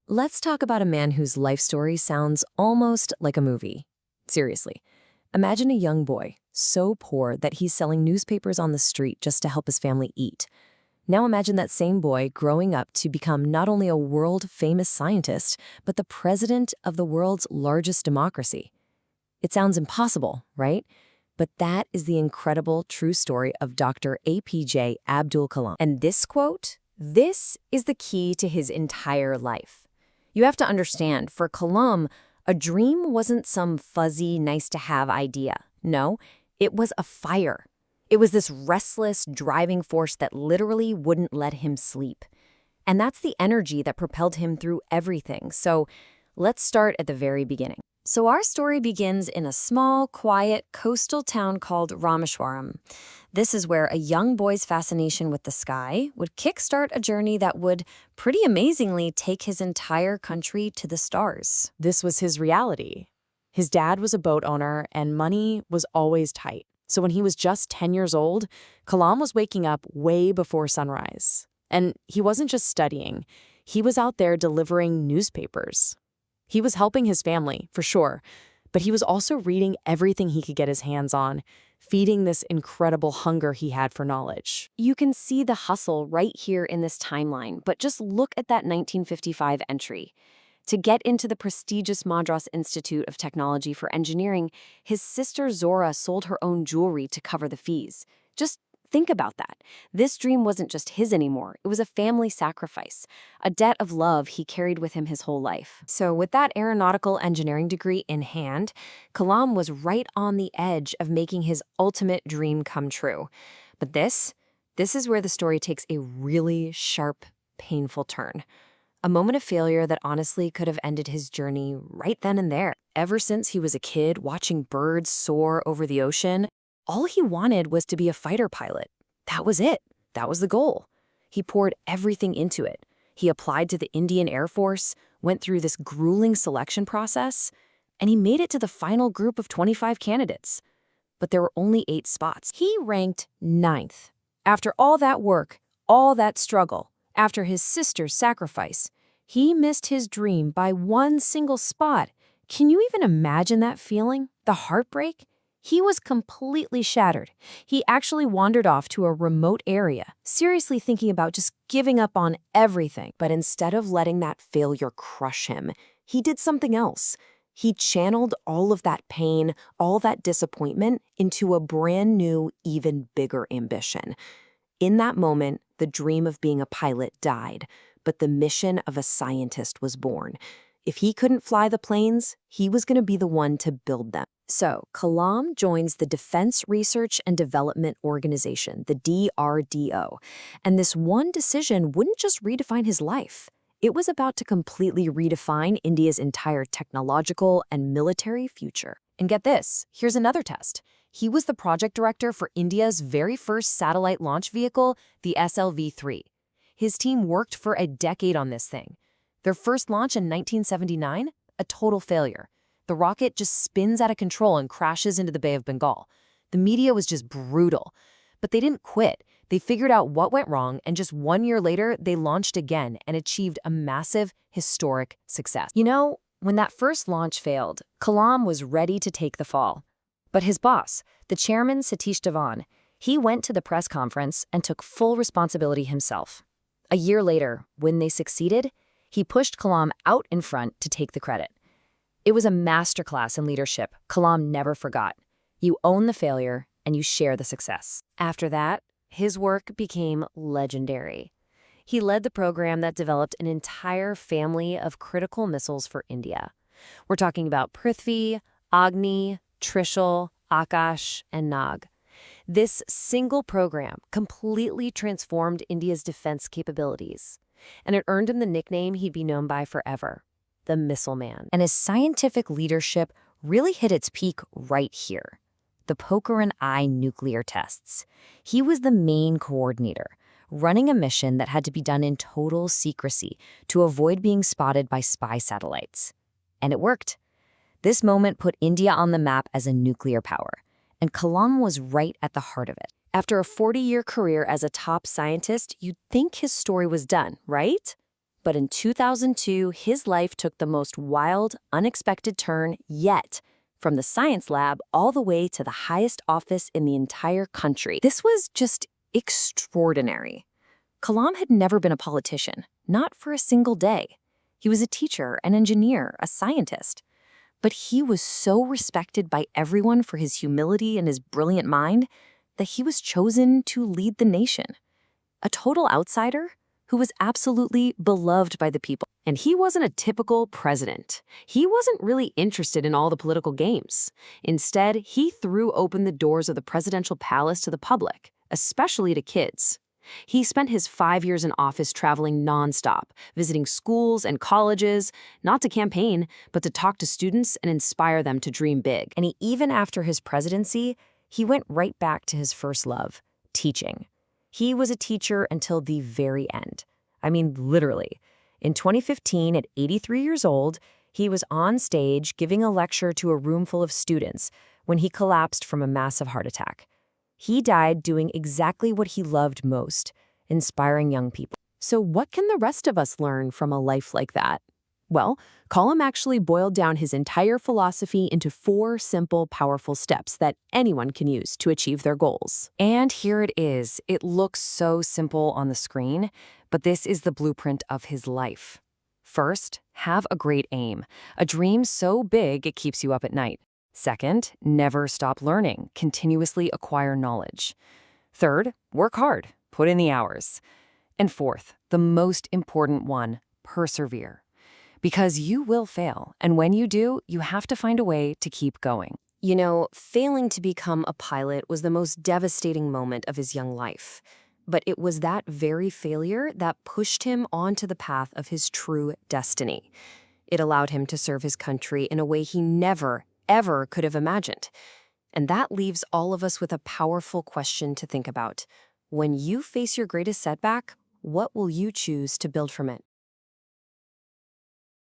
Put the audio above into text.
Let's talk about a man whose life story sounds almost like a movie. Seriously, imagine a young boy, so poor that he's selling newspapers on the street just to help his family eat. Now imagine that same boy growing up to become not only a world-famous scientist, but the president of the world's largest democracy. It sounds impossible, right? But that is the incredible true story of Dr. A.P.J. Abdul Kalam. And this quote, this is the key to his entire life. You have to understand, for Kalam, a dream wasn't some fuzzy, nice-to-have idea. No, it was a fire. It was this restless, driving force that literally wouldn't let him sleep. And that's the energy that propelled him through everything. So let's start at the very beginning. So our story begins in a small, quiet, coastal town called Rameshwaram. This is where a young boy's fascination with the sky would kickstart a journey that would, pretty amazingly, take his entire country to the stars. This was his reality. His dad was a boat owner, and money was always tight. So when he was just 10 years old, Kalam was waking up way before sunrise. And he wasn't just studying. He was out there delivering newspapers. He was helping his family, for sure, but he was also reading everything he could get his hands on, feeding this incredible hunger he had for knowledge. You can see the hustle right here in this timeline, but just look at that 1955 entry. To get into the prestigious Madras Institute of Technology for Engineering, his sister Zora sold her own jewelry to cover the fees. Just think about that. This dream wasn't just his anymore. It was a family sacrifice, a debt of love he carried with him his whole life. So with that aeronautical engineering degree in hand, Kalam was right on the edge of making his ultimate dream come true. But this is where the story takes a really sharp, painful turn. A moment of failure that honestly could have ended his journey right then and there. Ever since he was a kid watching birds soar over the ocean, all he wanted was to be a fighter pilot. That was it. That was the goal. He poured everything into it. He applied to the Indian Air Force, went through this grueling selection process, and he made it to the final group of 25 candidates. But there were only 8 spots. He ranked 9th. After all that work, all that struggle, after his sister's sacrifice, he missed his dream by one single spot. Can you even imagine that feeling? The heartbreak? He was completely shattered. He actually wandered off to a remote area, seriously thinking about just giving up on everything. But instead of letting that failure crush him, he did something else. He channeled all of that pain, all that disappointment into a brand new, even bigger ambition. In that moment, the dream of being a pilot died, but the mission of a scientist was born. If he couldn't fly the planes, he was going to be the one to build them. So, Kalam joins the Defense Research and Development Organization, the DRDO. And this one decision wouldn't just redefine his life. It was about to completely redefine India's entire technological and military future. And get this, here's another test. He was the project director for India's very first satellite launch vehicle, the SLV-3. His team worked for a decade on this thing. Their first launch in 1979, a total failure. The rocket just spins out of control and crashes into the Bay of Bengal. The media was just brutal. But they didn't quit. They figured out what went wrong, and just 1 year later, they launched again and achieved a massive, historic success. You know, when that first launch failed, Kalam was ready to take the fall. But his boss, the chairman Satish Dhawan, he went to the press conference and took full responsibility himself. A year later, when they succeeded, he pushed Kalam out in front to take the credit. It was a masterclass in leadership Kalam never forgot. You own the failure, and you share the success. After that, his work became legendary. He led the program that developed an entire family of critical missiles for India. We're talking about Prithvi, Agni, Trishul, Akash, and Nag. This single program completely transformed India's defense capabilities, and it earned him the nickname he'd be known by forever, the Missile Man. And his scientific leadership really hit its peak right here, the Pokhran I nuclear tests. He was the main coordinator, running a mission that had to be done in total secrecy to avoid being spotted by spy satellites. And it worked. This moment put India on the map as a nuclear power, and Kalam was right at the heart of it. After a 40-year career as a top scientist, you'd think his story was done, right? But in 2002, his life took the most wild, unexpected turn yet, from the science lab all the way to the highest office in the entire country. This was just extraordinary. Kalam had never been a politician, not for a single day. He was a teacher, an engineer, a scientist. But he was so respected by everyone for his humility and his brilliant mind that he was chosen to lead the nation. A total outsider who was absolutely beloved by the people. And he wasn't a typical president. He wasn't really interested in all the political games. Instead, he threw open the doors of the presidential palace to the public, especially to kids. He spent his 5 years in office traveling nonstop, visiting schools and colleges, not to campaign, but to talk to students and inspire them to dream big. And even after his presidency, he went right back to his first love, teaching. He was a teacher until the very end. I mean, literally. In 2015, at 83 years old, he was on stage giving a lecture to a room full of students when he collapsed from a massive heart attack. He died doing exactly what he loved most, inspiring young people. So what can the rest of us learn from a life like that? Well, Kalam actually boiled down his entire philosophy into 4 simple, powerful steps that anyone can use to achieve their goals. And here it is. It looks so simple on the screen, but this is the blueprint of his life. First, have a great aim, a dream so big it keeps you up at night. Second, never stop learning, continuously acquire knowledge. Third, work hard, put in the hours. And fourth, the most important one, persevere. Because you will fail, and when you do, you have to find a way to keep going. You know, failing to become a pilot was the most devastating moment of his young life. But it was that very failure that pushed him onto the path of his true destiny. It allowed him to serve his country in a way he never, ever could have imagined. And that leaves all of us with a powerful question to think about. When you face your greatest setback, what will you choose to build from it?